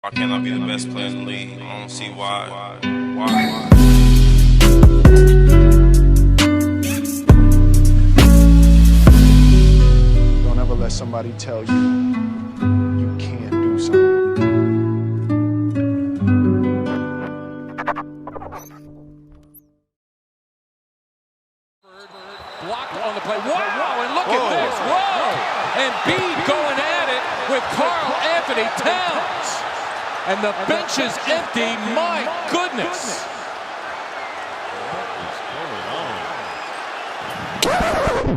Why can't I be the best player in the league? I don't see why. Don't ever let somebody tell you you can't do something. Blocked on the play. Wow, and look at this. Whoa! And Embiid going at it with Karl Anthony Towns. And the bench is empty. My goodness.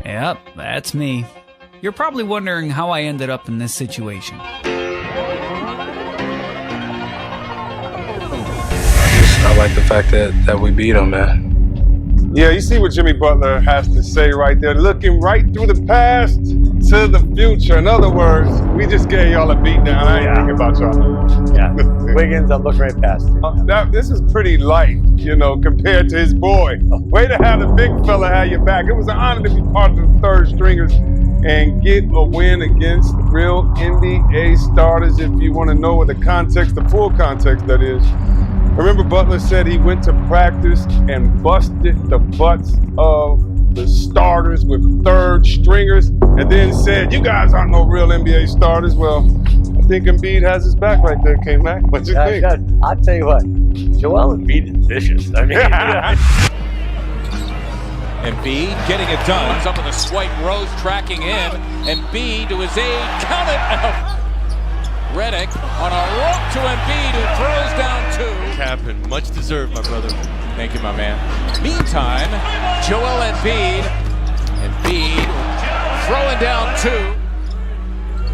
Yep, that's me. You're probably wondering how I ended up in this situation. I like the fact that we beat them, man. Yeah, you see what Jimmy Butler has to say right there. Looking right through the past to the future. In other words, we just gave y'all a beat down. I ain't thinking about y'all. Yeah, Wiggins, I'm looking right past you. This is pretty light, compared to his boy. Way to have the big fella have your back. It was an honor to be part of the third stringers and get a win against real NBA starters. If you want to know what the context, the full context that is. Remember, Butler said he went to practice and busted the butts of the starters with third stringers and then said, you guys aren't no real NBA starters. Well, I think Embiid has his back right there, K-Mac. What you think? I'll tell you what, Joel Embiid is vicious. I mean, Embiid getting it done. He's up in the swipe Rose tracking in. Embiid to his aid. Count it out. Redick on a rope to Embiid, who throws down two. Captain, much deserved, my brother. Thank you, my man. Meantime, Joel Embiid throwing down two.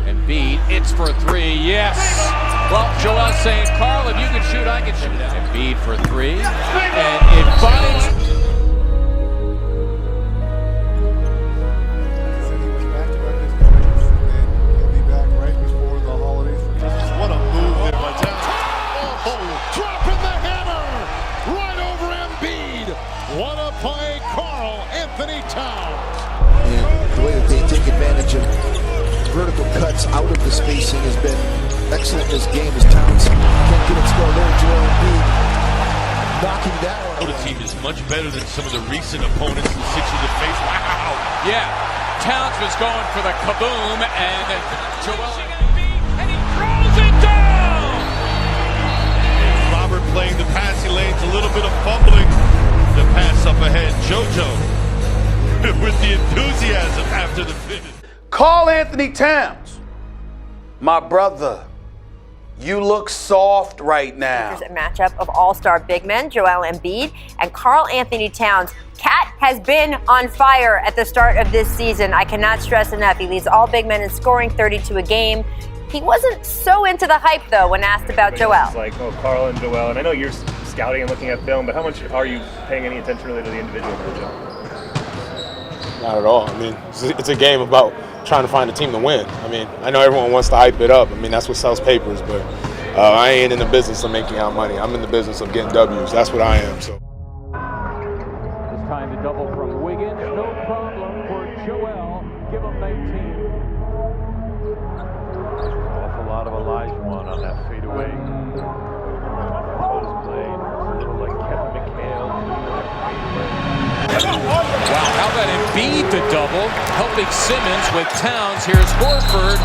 Embiid, it's for three, yes. Well, Joel saying, Karl, if you can shoot, I can shoot. Embiid for three, and it finds. What a play, Karl Anthony Towns. And the way that they take advantage of vertical cuts out of the spacing has been excellent in this game as Towns can't get it scored there. Joel Embiid knocking down. The team is much better than some of the recent opponents the Sixers have faced. Wow! Yeah, Towns was going for the kaboom, and Joel and he throws it down! Robert playing the passing lanes, a little bit of fumbling. The pass up ahead, JoJo with the enthusiasm after the finish. Karl Anthony Towns, my brother, you look soft right now. There's a matchup of all-star big men, Joel Embiid and Karl Anthony Towns. Cat has been on fire at the start of this season. I cannot stress enough. He leads all big men in scoring, 32 a game. He wasn't so into the hype, though, when asked about Joel. It's like, Karl and Joel, and I know you're scouting and looking at film, but how much are you paying any attention really to the individual coach? Not at all. I mean, it's a game about trying to find a team to win. I mean, I know everyone wants to hype it up. I mean, that's what sells papers, but I ain't in the business of making out money. I'm in the business of getting W's. That's what I am. So. It's time to double from Wiggins. No problem for Joel. Give him 19. Awful lot of Olajuwon on that fadeaway. Post play, a little like Kevin McHale. Wow, how about Embiid the double, helping Simmons with Towns. Here's Horford,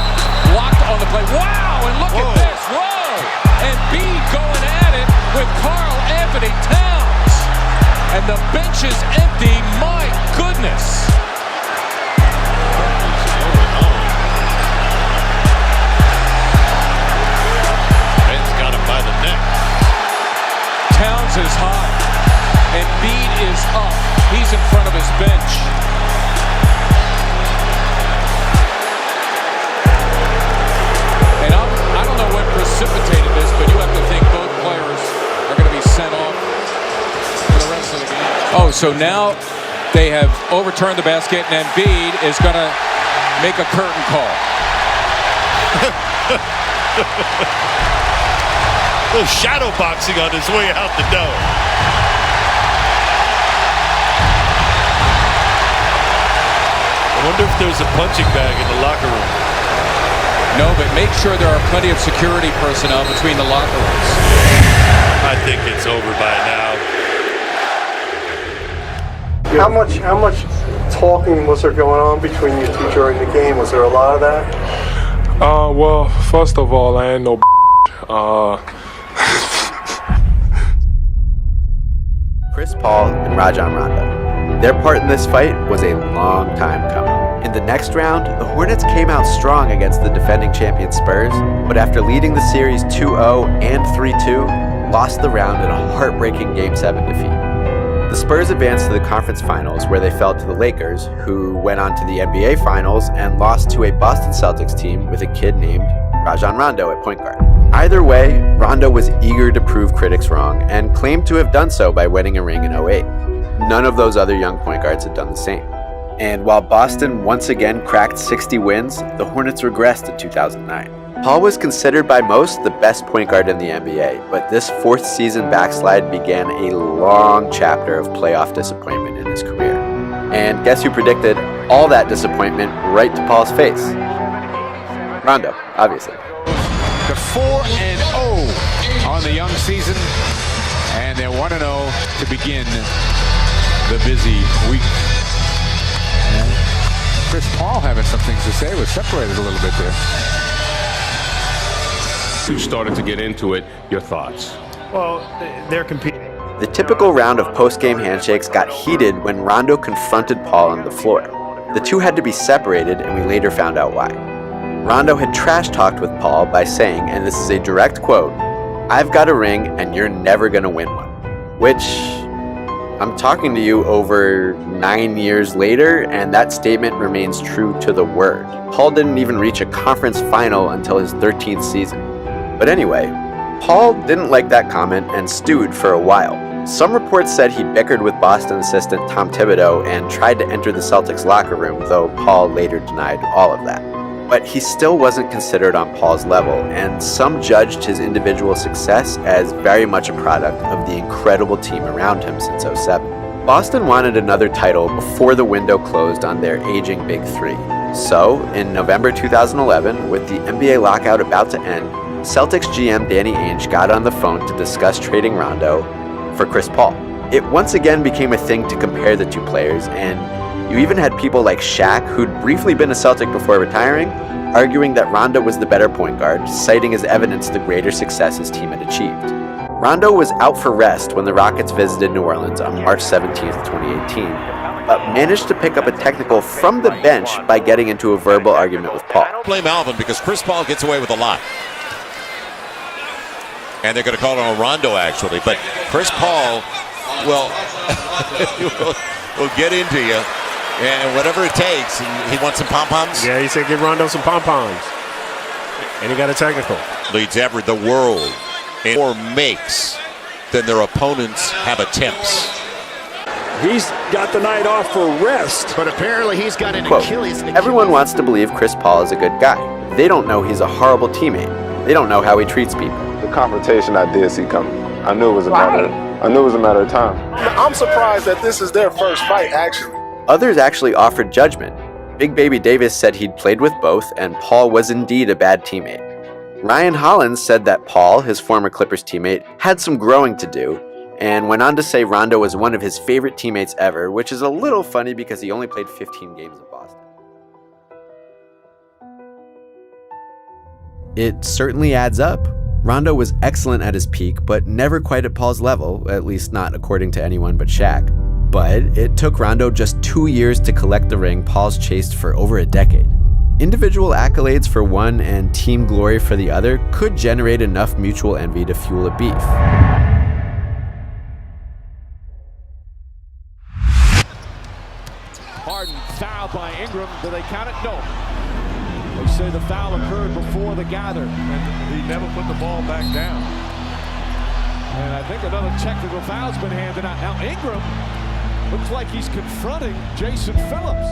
blocked on the play. Wow, and look at this. Whoa! Embiid going at it with Karl Anthony Towns. And the bench is empty. My goodness. By the neck. Towns is high. Embiid is up. He's in front of his bench. And I don't know what precipitated this, but you have to think both players are going to be sent off for the rest of the game. Oh, so now they have overturned the basket, and Embiid is going to make a curtain call. A little shadow boxing on his way out the door. I wonder if there's a punching bag in the locker room. No, but make sure there are plenty of security personnel between the locker rooms. I think it's over by now. How much talking was there going on between you two during the game? Was there a lot of that? Well, first of all, I ain't no Chris Paul and Rajon Rondo. Their part in this fight was a long time coming. In the next round, the Hornets came out strong against the defending champion Spurs, but after leading the series 2-0 and 3-2, lost the round in a heartbreaking Game 7 defeat. The Spurs advanced to the conference finals where they fell to the Lakers, who went on to the NBA finals and lost to a Boston Celtics team with a kid named Rajon Rondo at point guard. Either way, Rondo was eager to prove critics wrong and claimed to have done so by winning a ring in 2008. None of those other young point guards had done the same. And while Boston once again cracked 60 wins, the Hornets regressed in 2009. Paul was considered by most the best point guard in the NBA, but this fourth season backslide began a long chapter of playoff disappointment in his career. And guess who predicted all that disappointment right to Paul's face? Rondo, obviously. The 4-0 on the young season, and they're 1-0 to begin the busy week. And Chris Paul having some things to say, was separated a little bit there. You started to get into it. Your thoughts? Well, they're competing. The typical round of post-game handshakes got heated when Rondo confronted Paul on the floor. The two had to be separated, and we later found out why. Rondo had trash-talked with Paul by saying, and this is a direct quote, "I've got a ring and you're never gonna win one." Which, I'm talking to you over 9 years later, and that statement remains true to the word. Paul didn't even reach a conference final until his 13th season. But anyway, Paul didn't like that comment and stewed for a while. Some reports said he bickered with Boston assistant Tom Thibodeau and tried to enter the Celtics locker room, though Paul later denied all of that. But he still wasn't considered on Paul's level, and some judged his individual success as very much a product of the incredible team around him since 2007. Boston wanted another title before the window closed on their aging Big Three. So, in November 2011, with the NBA lockout about to end, Celtics GM Danny Ainge got on the phone to discuss trading Rondo for Chris Paul. It once again became a thing to compare the two players, and you even had people like Shaq, who'd briefly been a Celtic before retiring, arguing that Rondo was the better point guard, citing as evidence the greater success his team had achieved. Rondo was out for rest when the Rockets visited New Orleans on March 17, 2018, but managed to pick up a technical from the bench by getting into a verbal argument with Paul. Blame Alvin because Chris Paul gets away with a lot. And they're going to call it on Rondo, actually. But Chris Paul will get into you, and whatever it takes. He wants some pom-poms? Yeah, he said give Rondo some pom-poms. And he got a technical. Leads the world in more makes than their opponents have attempts. He's got the night off for rest. But apparently he's got an Quote, Achilles. Everyone wants to believe Chris Paul is a good guy. They don't know he's a horrible teammate. They don't know how he treats people. The confrontation I did see coming. I knew it was a matter of time. I'm surprised that this is their first fight, actually. Others actually offered judgment. Big Baby Davis said he'd played with both, and Paul was indeed a bad teammate. Ryan Hollins said that Paul, his former Clippers teammate, had some growing to do, and went on to say Rondo was one of his favorite teammates ever, which is a little funny because he only played 15 games in Boston. It certainly adds up. Rondo was excellent at his peak, but never quite at Paul's level, at least not according to anyone but Shaq. But it took Rondo just 2 years to collect the ring Paul's chased for over a decade. Individual accolades for one and team glory for the other could generate enough mutual envy to fuel a beef. Harden fouled by Ingram. Do they count it? No. They say the foul occurred before the gather, and he never put the ball back down. And I think another technical foul's been handed out. Now Ingram looks like he's confronting Jason Phillips.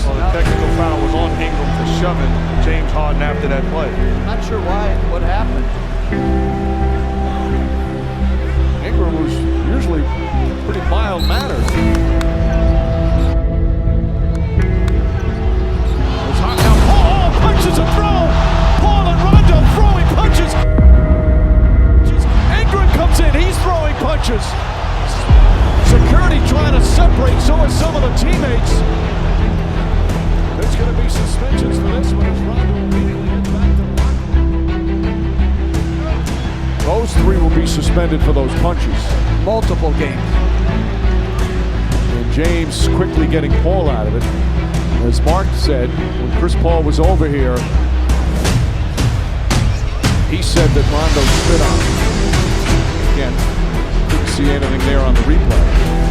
Well, the technical foul was on Ingram for shoving James Harden after that play. Not sure why. What happened? Ingram usually pretty mild mannered. It's hot now. Paul punches a throw. Paul and Rondo throwing punches. Ingram comes in. He's throwing punches. Security trying to separate. So are some of the teammates. There's going to be suspensions for this one as Rondo immediately gets back to the locker room. Those three will be suspended for those punches. Multiple games. And James quickly getting Paul out of it. As Mark said, when Chris Paul was over here, he said that Rondo spit on him. Again, couldn't see anything there on the replay.